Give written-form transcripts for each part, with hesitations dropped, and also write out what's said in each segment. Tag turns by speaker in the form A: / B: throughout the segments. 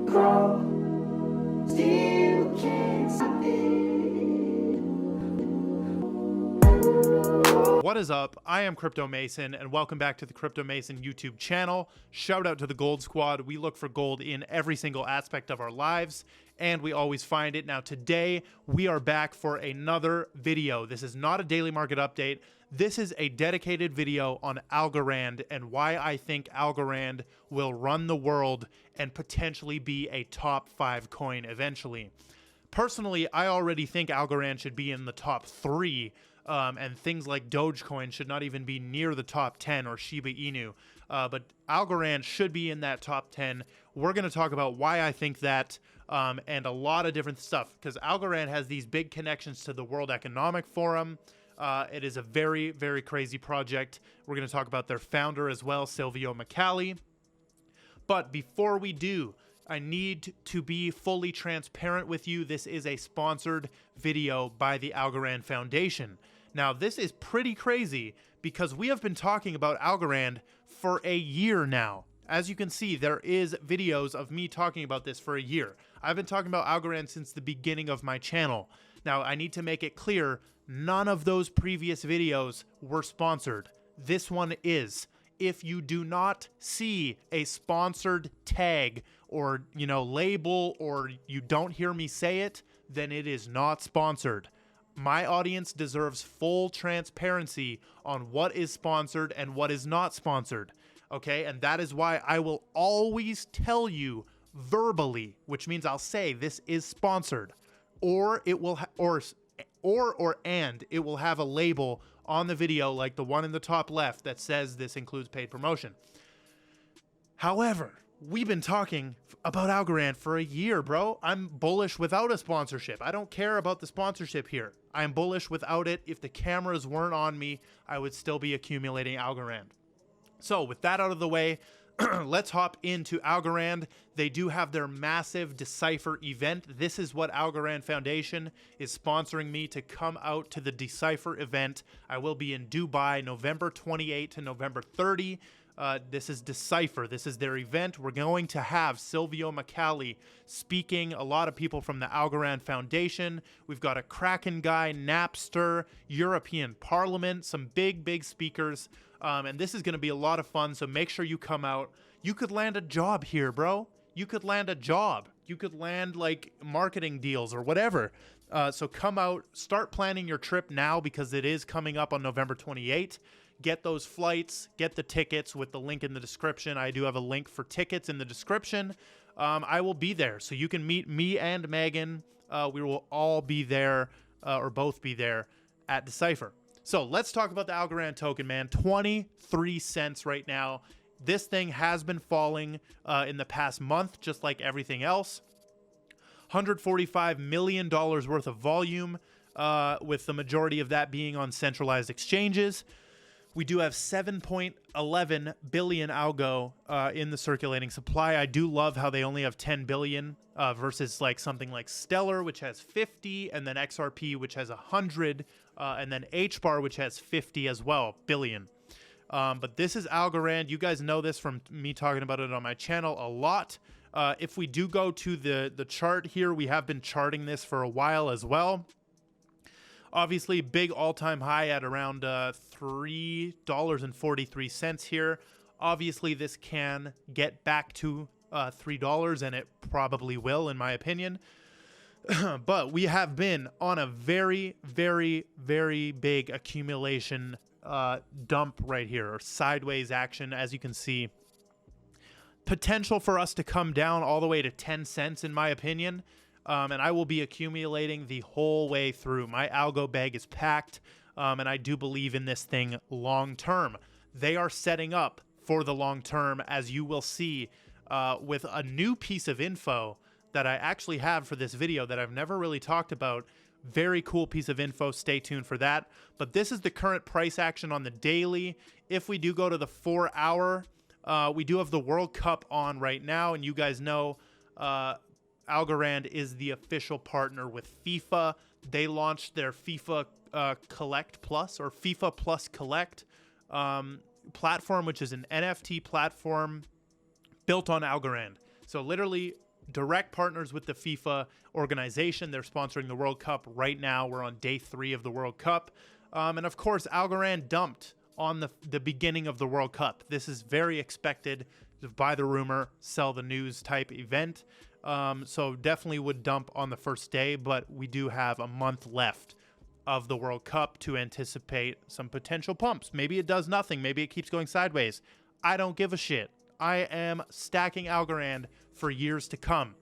A: grow, still can't stop it.
B: What is up? I am Crypto Mason, and welcome back to the Crypto Mason YouTube channel. Shout out to the Gold Squad. We look for gold in every single aspect of our lives, and we always find it. Now today, we are back for another video. This is not a daily market update. This is a dedicated video on Algorand and why I think Algorand will run the world and potentially be a top 5 coin eventually. Personally, I already think Algorand should be in the top 3, and things like Dogecoin should not even be near the top 10 or Shiba Inu. But Algorand should be in that top 10. We're going to talk about why I think that and a lot of different stuff, because Algorand has these big connections to the World Economic Forum. It is a very, very crazy project. We're going to talk about their founder as well, Silvio Micali. But before we do, I need to be fully transparent with you. This is a sponsored video by the Algorand Foundation. Now, this is pretty crazy because we have been talking about Algorand for a year now. As you can see, there is videos of me talking about this for a year. I've been talking about Algorand since the beginning of my channel. Now, I need to make it clear, none of those previous videos were sponsored. This one is. If you do not see a sponsored tag or, label, or you don't hear me say it, then it is not sponsored. My audience deserves full transparency on what is sponsored and what is not sponsored. Okay? And that is why I will always tell you verbally, which means I'll say this is sponsored, or it will it will have a label on the video like the one in the top left that says this includes paid promotion. However, we've been talking about Algorand for a year, bro. I'm bullish without a sponsorship. I don't care about the sponsorship here. I am bullish without it. If the cameras weren't on me, I would still be accumulating Algorand. So with that out of the way, let's hop into Algorand. They do have their massive Decipher event. This is what Algorand Foundation is sponsoring me to come out to the Decipher event. I will be in Dubai November 28 to November 30. This is Decipher. This is their event. We're going to have Silvio Micali speaking, a lot of people from the Algorand Foundation. We've got a Kraken guy, Napster, European Parliament, some big speakers. And this is going to be a lot of fun, so make sure you come out. You could land a job here, bro. You could land a job. You could land, like, marketing deals or whatever. So come out, start planning your trip now because it is coming up on November 28th. Get those flights, get the tickets with the link in the description. I do have a link for tickets in the description. I will be there, so you can meet me and Megan. We will all be there, or both be there at Decipher. So let's talk about the Algorand token, man. 23 cents right now. This thing has been falling in the past month, just like everything else. $145 million worth of volume, with the majority of that being on centralized exchanges. We do have 7.11 billion ALGO in the circulating supply. I do love how they only have 10 billion versus like something like Stellar, which has 50, and then XRP, which has 100, and then HBAR, which has 50 as well, billion. But this is Algorand. You guys know this from me talking about it on my channel a lot. If we do go to the chart here, we have been charting this for a while as well. Obviously, big all-time high at around $3.43 here. Obviously, this can get back to $3, and it probably will, in my opinion. But we have been on a very, very, very big accumulation dump right here, or sideways action, as you can see. Potential for us to come down all the way to 10 cents, in my opinion. And I will be accumulating the whole way through. My algo bag is packed, and I do believe in this thing long term. They are setting up for the long term, as you will see with a new piece of info that I actually have for this video that I've never really talked about. Very cool piece of info. Stay tuned for that. But this is the current price action on the daily. If we do go to the 4-hour, we do have the World Cup on right now, and you guys know Algorand is the official partner with FIFA. They launched their FIFA Collect Plus, or FIFA Plus Collect platform, which is an NFT platform built on Algorand. So literally direct partners with the FIFA organization. They're sponsoring the World Cup right now. We're on day 3 of the World Cup. And of course, Algorand dumped on the beginning of the World Cup. This is very expected. Buy the rumor, sell the news type event. So definitely would dump on the first day, but we do have a month left of the World Cup to anticipate some potential pumps. Maybe it does nothing. Maybe it keeps going sideways. I don't give a shit. I am stacking Algorand for years to come.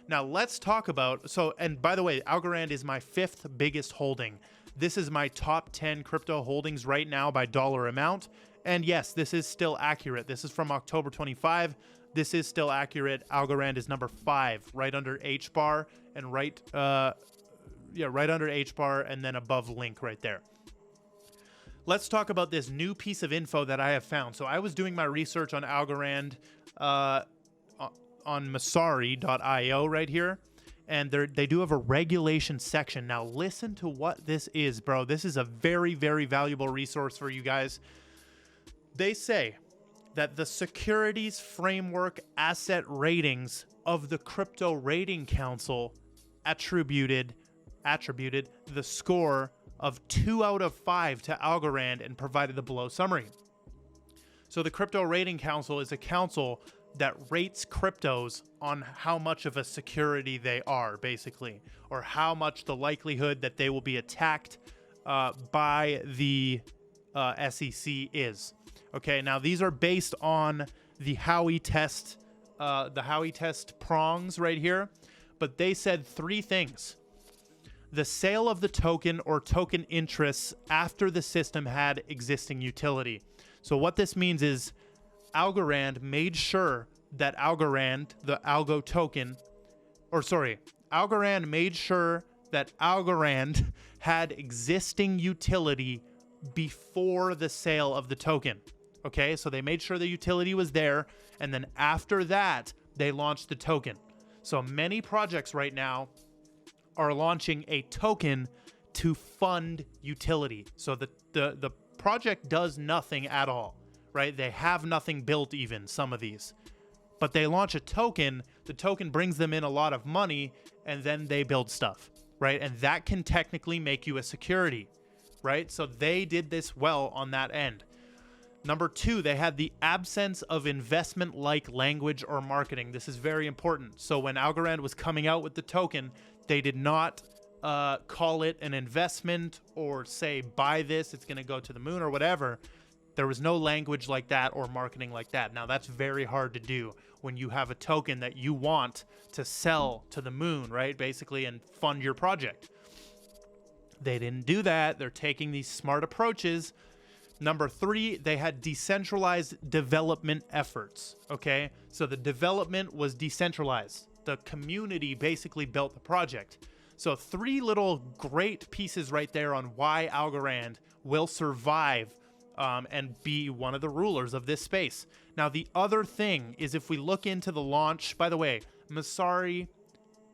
B: Now let's talk about, and by the way, Algorand is my 5th biggest holding. This is my top 10 crypto holdings right now by dollar amount. And yes, this is still accurate. This is from October 25. This is still accurate. Algorand is number 5, right under H bar and right under H bar and then above link right there. Let's talk about this new piece of info that I have found. So I was doing my research on Algorand on Masari.io right here. And they do have a regulation section. Now listen to what this is, bro. This is a very, very valuable resource for you guys. They say that the Securities Framework Asset Ratings of the Crypto Rating Council attributed the score of 2 out of 5 to Algorand and provided the below summary. So the Crypto Rating Council is a council that rates cryptos on how much of a security they are, basically, or how much the likelihood that they will be attacked by the SEC is. Okay, now these are based on the Howey test prongs right here, but they said 3 things. The sale of the token or token interests after the system had existing utility. So what this means is Algorand made sure that Algorand made sure that Algorand had existing utility before the sale of the token. Okay, so they made sure the utility was there, and then after that, they launched the token. So many projects right now are launching a token to fund utility. So the project does nothing at all, right? They have nothing built even, some of these. But they launch a token, the token brings them in a lot of money, and then they build stuff, right? And that can technically make you a security, right? So they did this well on that end. Number 2, they had the absence of investment-like language or marketing. This is very important. So when Algorand was coming out with the token, they did not call it an investment or say, buy this, it's going to go to the moon or whatever. There was no language like that or marketing like that. Now, that's very hard to do when you have a token that you want to sell to the moon, right? Basically, and fund your project. They didn't do that. They're taking these smart approaches. Number 3, they had decentralized development efforts, okay? So the development was decentralized. The community basically built the project. So 3 little great pieces right there on why Algorand will survive and be one of the rulers of this space. Now, the other thing is if we look into the launch, by the way, Masari,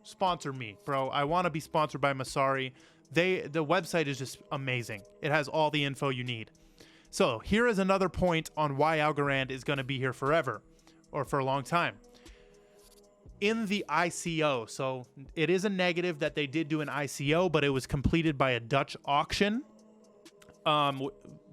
B: sponsor me, bro. I want to be sponsored by Masari. The website is just amazing. It has all the info you need. So here is another point on why Algorand is going to be here forever or for a long time. In the ICO, so it is a negative that they did do an ICO, but it was completed by a Dutch auction,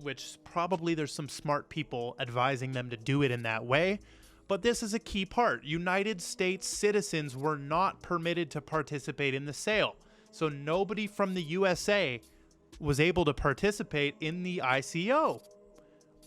B: which probably there's some smart people advising them to do it in that way. But this is a key part. United States citizens were not permitted to participate in the sale. So nobody from the USA was able to participate in the ICO.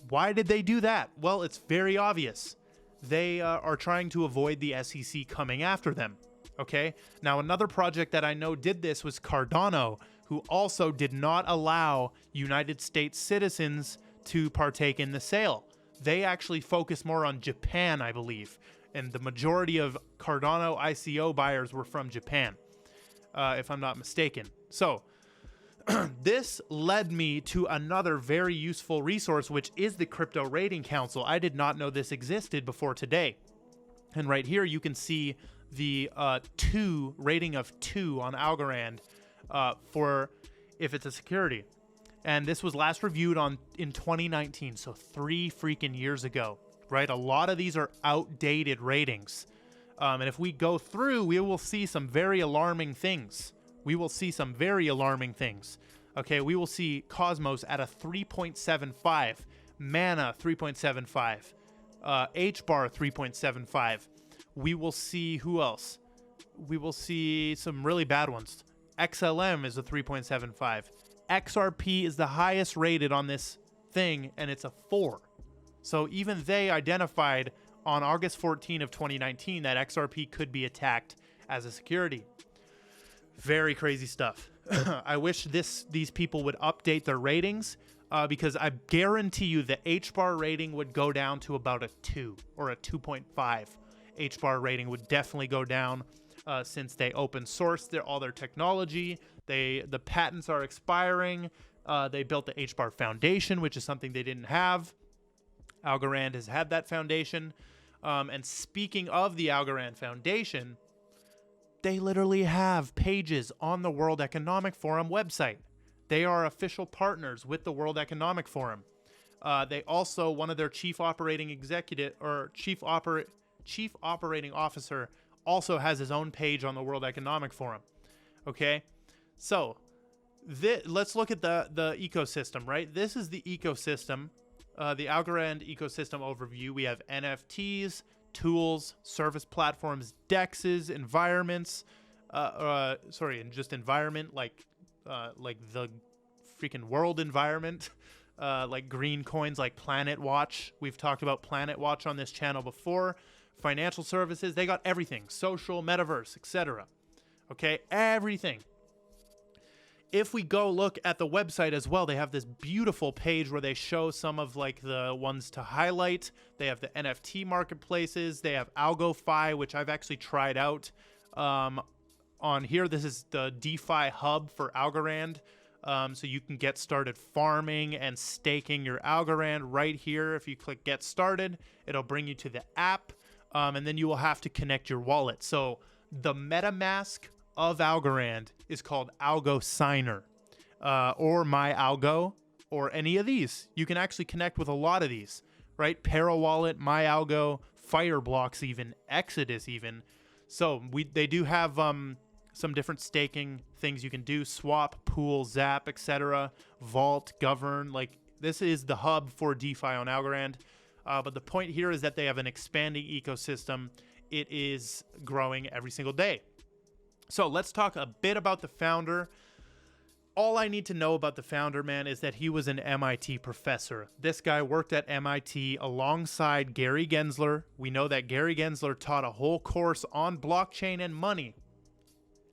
B: Why did they do that? Well, it's very obvious. They are trying to avoid the SEC coming after them. Okay. Now, another project that I know did this was Cardano, who also did not allow United States citizens to partake in the sale. They actually focus more on Japan, I believe. And the majority of Cardano ICO buyers were from Japan, if I'm not mistaken. So this led me to another very useful resource, which is the Crypto Rating Council. I did not know this existed before today. And right here, you can see the 2 rating of 2 on Algorand for if it's a security. And this was last reviewed in 2019, so 3 freaking years ago, right? A lot of these are outdated ratings. And if we go through, we will see some very alarming things. Okay, we will see Cosmos at a 3.75, Mana 3.75, HBAR 3.75. We will see, who else? We will see some really bad ones. XLM is a 3.75. XRP is the highest rated on this thing, and it's a 4. So even they identified on August 14 of 2019 that XRP could be attacked as a security. Very crazy stuff. I wish these people would update their ratings, because I guarantee you the HBAR rating would go down to about a 2 or a 2.5. HBAR rating would definitely go down since they open sourced all their technology. The patents are expiring. They built the HBAR Foundation, which is something they didn't have. Algorand has had that foundation. And speaking of the Algorand Foundation, they literally have pages on the World Economic Forum website. They are official partners with the World Economic Forum. They also, one of their chief operating officer also has his own page on the World Economic Forum. Okay, so let's look at the ecosystem, right? This is the ecosystem, the Algorand ecosystem overview. We have NFTs, tools, service platforms, dexes, environments, and just environment, like the freaking world environment, like green coins, like Planet Watch. We've talked about Planet Watch on this channel before. Financial services, they got everything, social, metaverse, etc. Okay, everything. If we go look at the website as well, they have this beautiful page where they show some of like the ones to highlight. They have the NFT marketplaces. They have ALGO, which I've actually tried out on here. This is the DeFi hub for Algorand. So you can get started farming and staking your Algorand right here. If you click get started, it'll bring you to the app. And then you will have to connect your wallet. So the MetaMask of Algorand is called ALGO Signer, or My Algo, or any of these. You can actually connect with a lot of these, right? ParaWallet, My Algo, Fireblocks, even Exodus, even. So they do have some different staking things you can do: swap, pool, zap, etc. Vault, govern. Like, this is the hub for DeFi on Algorand. But the point here is that they have an expanding ecosystem. It is growing every single day. So let's talk a bit about the founder. All I need to know about the founder, man, is that he was an MIT professor. This guy worked at MIT alongside Gary Gensler. We know that Gary Gensler taught a whole course on blockchain and money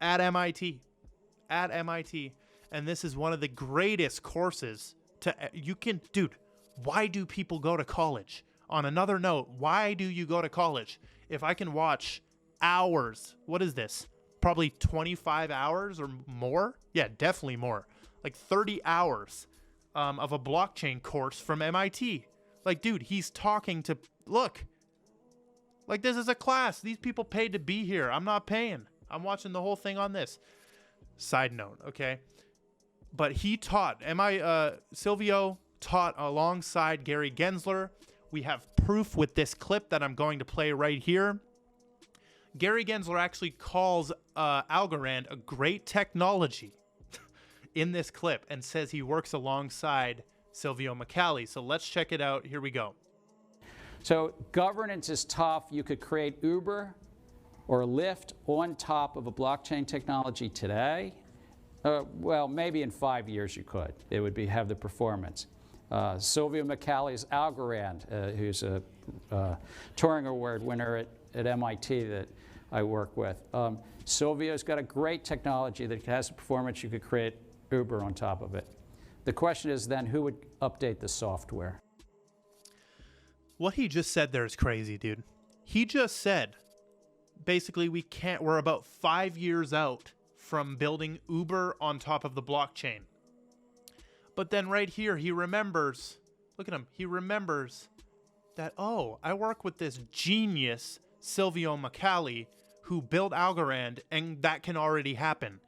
B: at MIT. And this is one of the greatest courses dude, why do people go to college? On another note, why do you go to college? If I can watch hours, what is this? Probably 25 hours or more? Yeah, definitely more. Like 30 hours of a blockchain course from MIT. Like, dude, he's talking to, look, like, this is a class. These people paid to be here. I'm not paying. I'm watching the whole thing on this. Side note, okay? But he taught, Silvio taught alongside Gary Gensler. We have proof with this clip that I'm going to play right here. Gary Gensler actually calls Algorand a great technology in this clip and says he works alongside Silvio Micali. So let's check it out. Here we go.
C: So governance is tough. You could create Uber or Lyft on top of a blockchain technology today. Well, maybe in 5 years you could. It would have the performance. Silvio Micali's Algorand, who's a Turing Award winner at MIT that I work with. Silvio's got a great technology that has the performance. You could create Uber on top of it. The question is then, who would update the software?
B: What he just said there is crazy, dude. He just said, basically, we're about 5 years out from building Uber on top of the blockchain. But then right here, he remembers, look at him, he remembers that, oh, I work with this genius, Silvio Micali, who built Algorand, and that can already happen.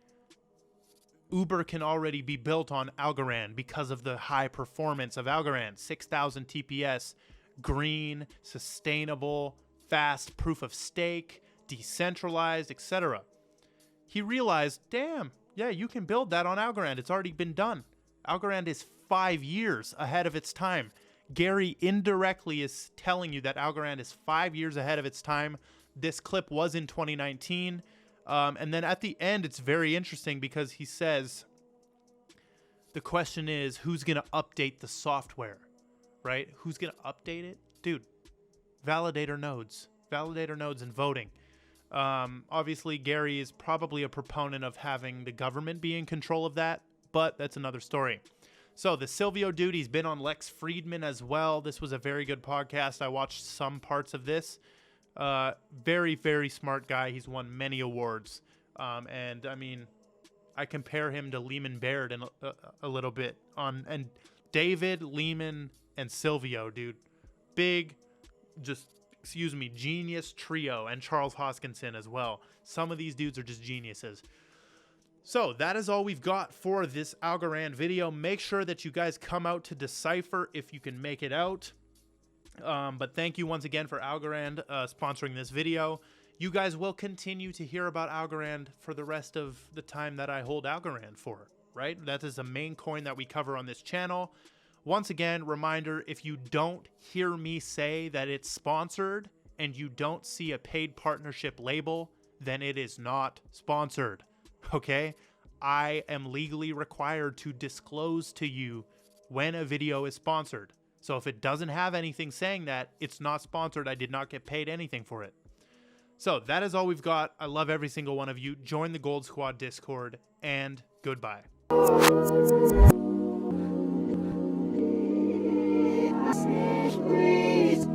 B: Uber can already be built on Algorand because of the high performance of Algorand. 6,000 TPS, green, sustainable, fast proof of stake, decentralized, etc. He realized, damn, yeah, you can build that on Algorand. It's already been done. Algorand is 5 years ahead of its time. Gary indirectly is telling you that Algorand is 5 years ahead of its time. This clip was in 2019. And then at the end, it's very interesting because he says, the question is, who's going to update the software, right? Who's going to update it? Dude, validator nodes and voting. Obviously, Gary is probably a proponent of having the government be in control of that, but that's another story. So the Silvio dude, he's been on Lex Friedman as well. This was a very good podcast. I watched some parts of this. Very, very smart guy. He's won many awards. And I mean, I compare him to Lehman Baird in a little bit and David, Lehman, and Silvio, dude. Big, genius trio, and Charles Hoskinson as well. Some of these dudes are just geniuses. So that is all we've got for this Algorand video. Make sure that you guys come out to Decipher if you can make it out. But thank you once again for Algorand sponsoring this video. You guys will continue to hear about Algorand for the rest of the time that I hold Algorand for, right? That is the main coin that we cover on this channel. Once again, reminder, if you don't hear me say that it's sponsored and you don't see a paid partnership label, then it is not sponsored, okay? I am legally required to disclose to you when a video is sponsored. So if it doesn't have anything saying that, it's not sponsored. I did not get paid anything for it. So that is all we've got. I love every single one of you. Join the Gold Squad Discord, and goodbye.
A: Please.